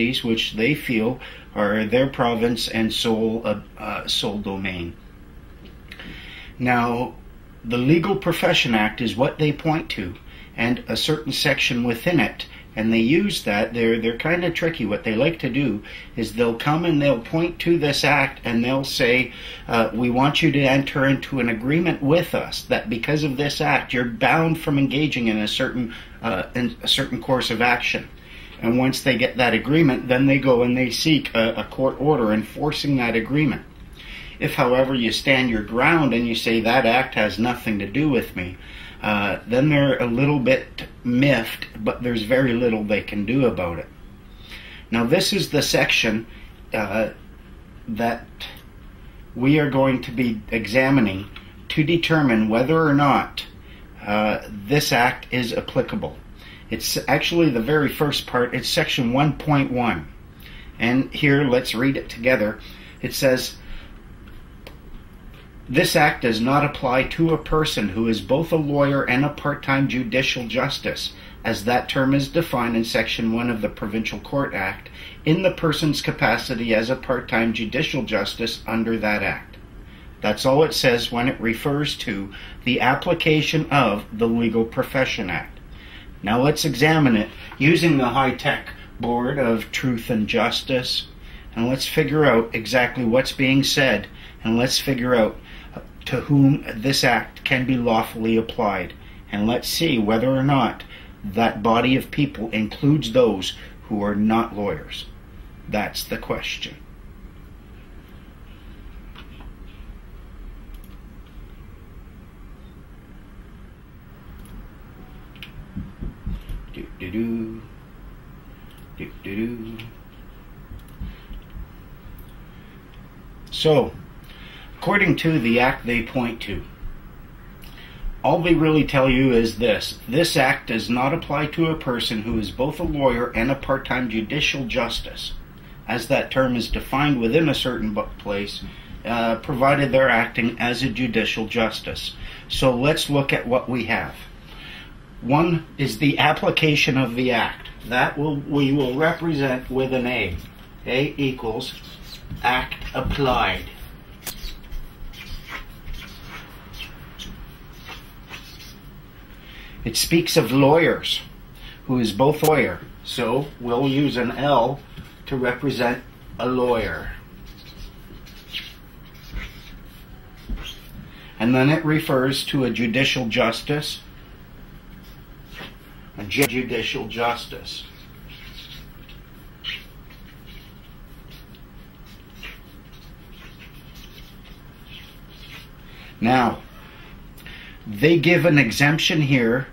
activities which they feel are their province and sole domain. Now, the Legal Profession Act is what they point to, and a certain section within it, and they use that. They're kind of tricky. What they like to do is they'll come and they'll point to this act and they'll say, we want you to enter into an agreement with us that because of this act you're bound from engaging in a certain course of action. And once they get that agreement, then they go and they seek a court order enforcing that agreement. If, however, you stand your ground and you say that act has nothing to do with me, then they're a little bit miffed, but there's very little they can do about it. Now, this is the section that we are going to be examining to determine whether or not this act is applicable. It's actually the very first part. It's section 1.1. And here, let's read it together. It says, this act does not apply to a person who is both a lawyer and a part-time judicial justice, as that term is defined in Section 1 of the Provincial Court Act, in the person's capacity as a part-time judicial justice under that act. That's all it says when it refers to the application of the Legal Profession Act. Now let's examine it using the high-tech board of truth and justice, and let's figure out exactly what's being said, and let's figure out to whom this act can be lawfully applied. And let's see whether or not that body of people includes those who are not lawyers. That's the question. So, according to the act they point to, all they really tell you is this: this act does not apply to a person who is both a lawyer and a part-time judicial justice, as that term is defined within a certain place, provided they're acting as a judicial justice. So let's look at what we have. One is the application of the act. That we will represent with an A. A equals act applied. It speaks of lawyers, who is both lawyer. So we'll use an L to represent a lawyer. And then it refers to a judicial justice. A judicial justice. Now, they give an exemption here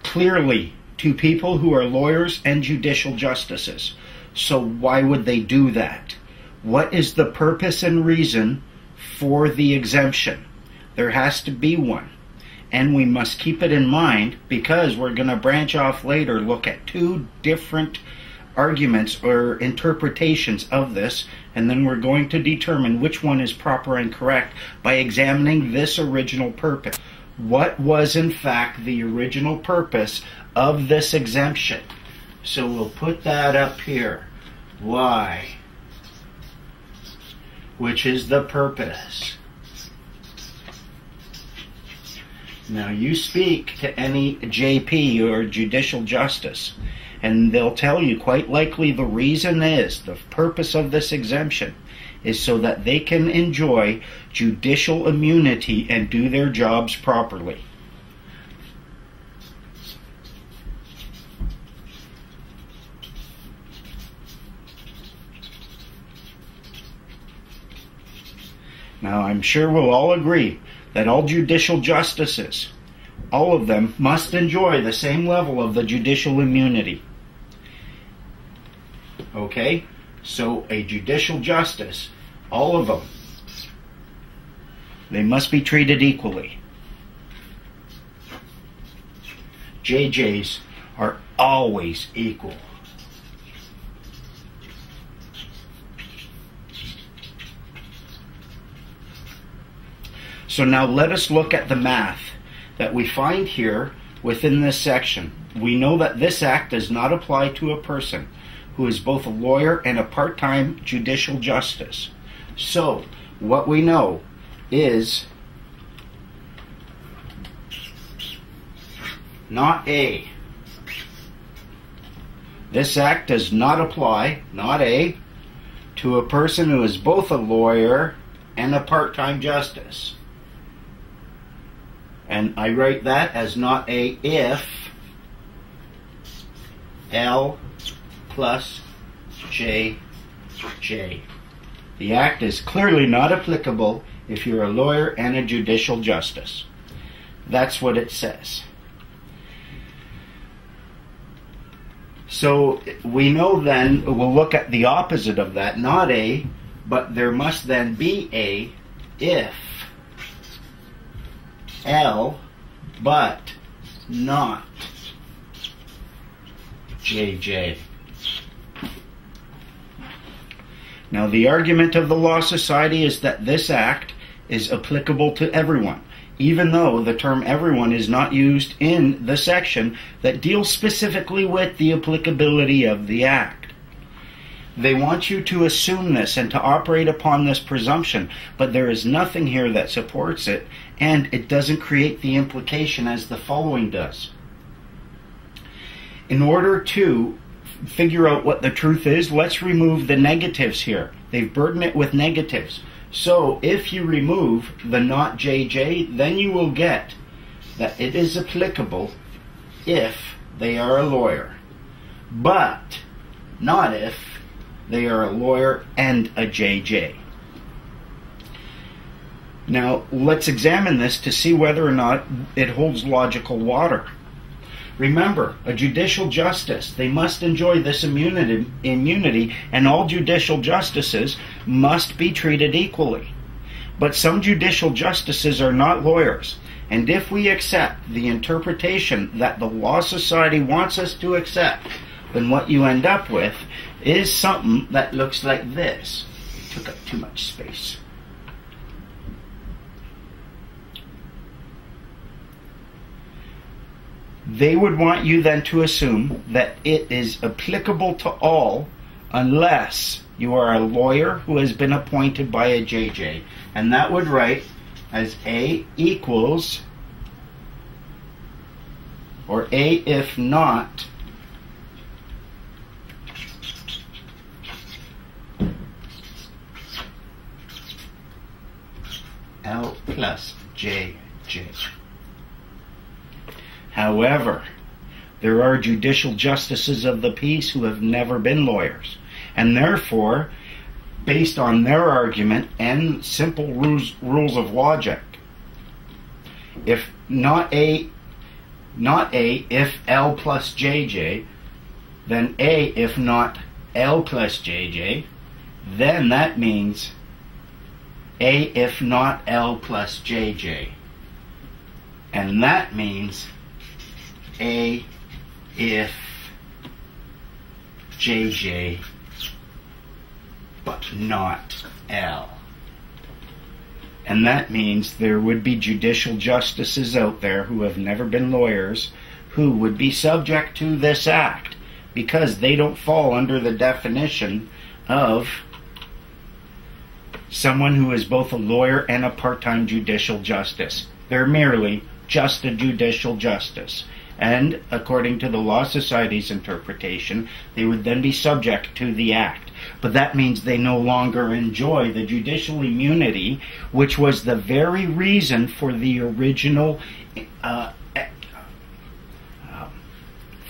clearly to people who are lawyers and judicial justices. So why would they do that? What is the purpose and reason for the exemption? There has to be one. And we must keep it in mind because we're going to branch off later, look at two different arguments or interpretations of this, and then we're going to determine which one is proper and correct by examining this original purpose. What was in fact the original purpose of this exemption? So we'll put that up here. Why? Which is the purpose. Now you speak to any JP or judicial justice, and they'll tell you quite likely the reason is, the purpose of this exemption is so that they can enjoy judicial immunity and do their jobs properly. Now I'm sure we'll all agree that all judicial justices, all of them, must enjoy the same level of the judicial immunity. Okay? So a judicial justice, all of them, they must be treated equally. JJs are always equal. So now let us look at the math that we find here within this section. We know that this act does not apply to a person who is both a lawyer and a part-time judicial justice. So, what we know is not A. This act does not apply, not A, to a person who is both a lawyer and a part-time justice. And I write that as not A if L plus J. The act is clearly not applicable if you're a lawyer and a judicial justice. That's what it says. So we know then, we'll look at the opposite of that, not A, but there must then be A if L but not JJ. Now the argument of the Law Society is that this act is applicable to everyone, even though the term everyone is not used in the section that deals specifically with the applicability of the act. They want you to assume this and to operate upon this presumption, but there is nothing here that supports it, and it doesn't create the implication as the following does. In order to figure out what the truth is, let's remove the negatives here. They've burdened it with negatives. So if you remove the not JJ, then you will get that it is applicable if they are a lawyer, but not if they are a lawyer and a JJ. Now let's examine this to see whether or not it holds logical water. Remember, a judicial justice, they must enjoy this immunity, and all judicial justices must be treated equally. But some judicial justices are not lawyers, and if we accept the interpretation that the Law Society wants us to accept, then what you end up with is something that looks like this. It took up too much space. They would want you then to assume that it is applicable to all unless you are a lawyer who has been appointed by a JJ. And that would write as A equals, or A if not, L plus JJ. However, there are judicial justices of the peace who have never been lawyers, and therefore, based on their argument and simple rules of logic, if not A if L plus JJ, then A if not L plus JJ, then that means A if not L plus JJ. And that means A if JJ but not L. And that means there would be judicial justices out there who have never been lawyers who would be subject to this act because they don't fall under the definition of someone who is both a lawyer and a part-time judicial justice. They're merely just a judicial justice. And according to the Law Society's interpretation, they would then be subject to the act. But that means they no longer enjoy the judicial immunity, which was the very reason for the original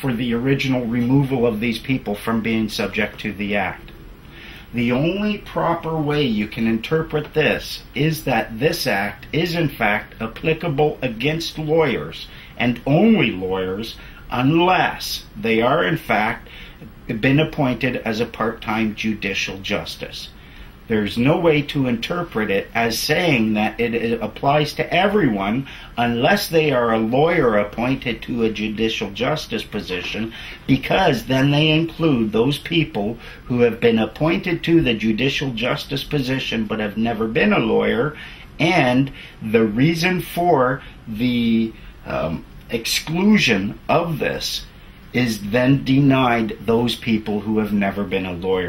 removal of these people from being subject to the act. The only proper way you can interpret this is that this act is in fact applicable against lawyers, and only lawyers, unless they are in fact been appointed as a part-time judicial justice. There's no way to interpret it as saying that it applies to everyone unless they are a lawyer appointed to a judicial justice position, because then they include those people who have been appointed to the judicial justice position but have never been a lawyer. And the reason for the exclusion of this is then denied those people who have never been a lawyer.